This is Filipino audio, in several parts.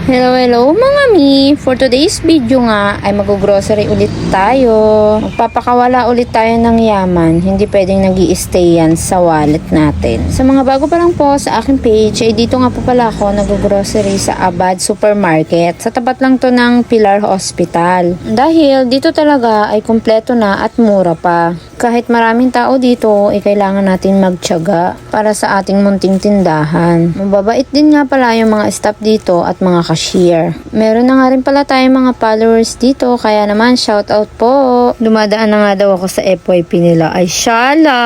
Hello mga mi! For today's video nga ay mag-grocery ulit tayo. Magpapakawala ulit tayo ng yaman. Hindi pwedeng nag-i-stay yan sa wallet natin. Sa mga bago pa lang po sa aking page ay dito nga po pala ako nag-grocery sa Abad Supermarket. Sa tapat lang to ng Pilar Hospital. Dahil dito talaga ay kumpleto na at mura pa. Kahit maraming tao dito ay kailangan natin magtiyaga para sa ating munting tindahan. Mababait din nga pala yung mga staff dito at mga cashier. Meron na nga rin pala tayong mga followers dito, kaya naman shoutout po. Dumadaan na nga daw ako sa FYP nila. Ay shala!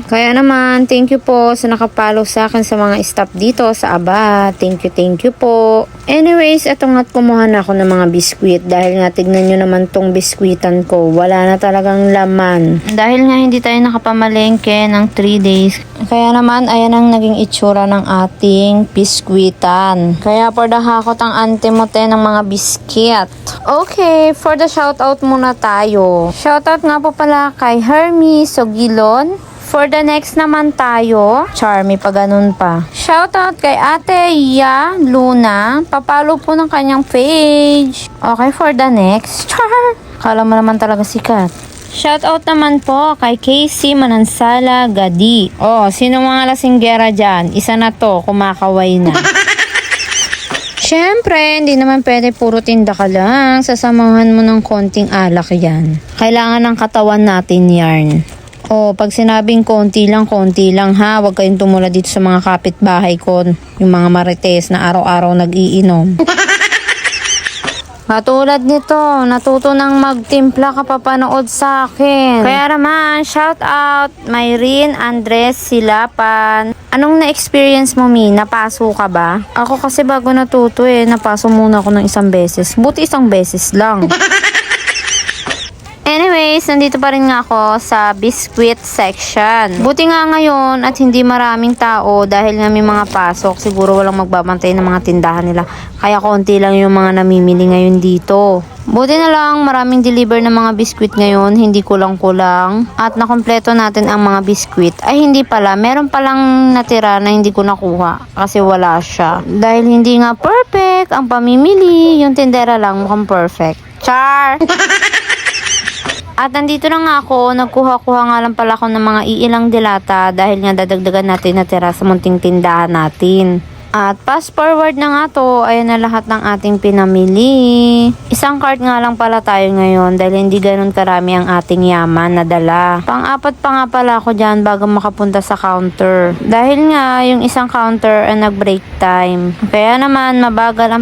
Kaya naman, thank you po sa nakapollow sa akin sa mga staff dito sa Aba. Thank you po. Anyways, eto nga't kumuha na ako ng mga biskwit dahil nga tignan nyo naman tong biskwitan ko. Wala na talagang laman. Dahil nga hindi tayo nakapamalengke ng 3 days. Kaya naman, ayan ang naging itsura ng ating biskwitan. Kaya for the hakot ang antimote ng mga biskit. Okay, for the shoutout muna tayo. Shoutout nga po pala kay Hermie Sogilon. For the next naman tayo, Charmy pa ganun pa. Shoutout kay Ate Ya Luna. Papalo po ng kanyang page. Okay, for the next, char! Kala mo naman talaga sikat. Shoutout naman po kay Casey Manansala Gadi. Oh, sino mga lasinggera dyan? Isa na to, kumakaway na. Siyempre, hindi naman pwede puro tinda ka lang. Sasamahan mo ng konting alak yan. Kailangan ng katawan natin yarn. Oh, pag sinabing konti lang ha. Huwag kayong tumula dito sa mga kapitbahay ko. Yung mga marites na araw-araw nag-iinom. Katulad nito, natuto nang magtimpla kapapanood sa akin. Kaya naman, shout out, Myrene Andres Silapan. Anong na-experience mo, Mi? Napaso ka ba? Ako kasi bago natuto napaso muna ako ng isang beses. Buti isang beses lang. Anyways, nandito pa rin nga ako sa biscuit section. Buti nga ngayon at hindi maraming tao dahil nga may mga pasok. Siguro walang magbabantay ng mga tindahan nila. Kaya konti lang yung mga namimili ngayon dito. Buti na lang maraming deliver ng mga biscuit ngayon. Hindi kulang-kulang. At nakompleto natin ang mga biscuit. Ay hindi pala. Meron palang natira na hindi ko nakuha. Kasi wala siya. Dahil hindi nga perfect ang pamimili. Yung tindera lang mukhang perfect. Char! At nandito na nga ako, nagkuha-kuha nga lang pala ako ng mga iilang dilata dahil nga dadagdagan natin na tira sa munting tindahan natin. At fast forward na nga to, ayan na lahat ng ating pinamili. Isang cart nga lang pala tayo ngayon dahil hindi ganun karami ang ating yaman na dala. Pang-apat pa nga pala ako dyan bago makapunta sa counter. Dahil nga yung isang counter ay nag-break time. Kaya naman mabagal ang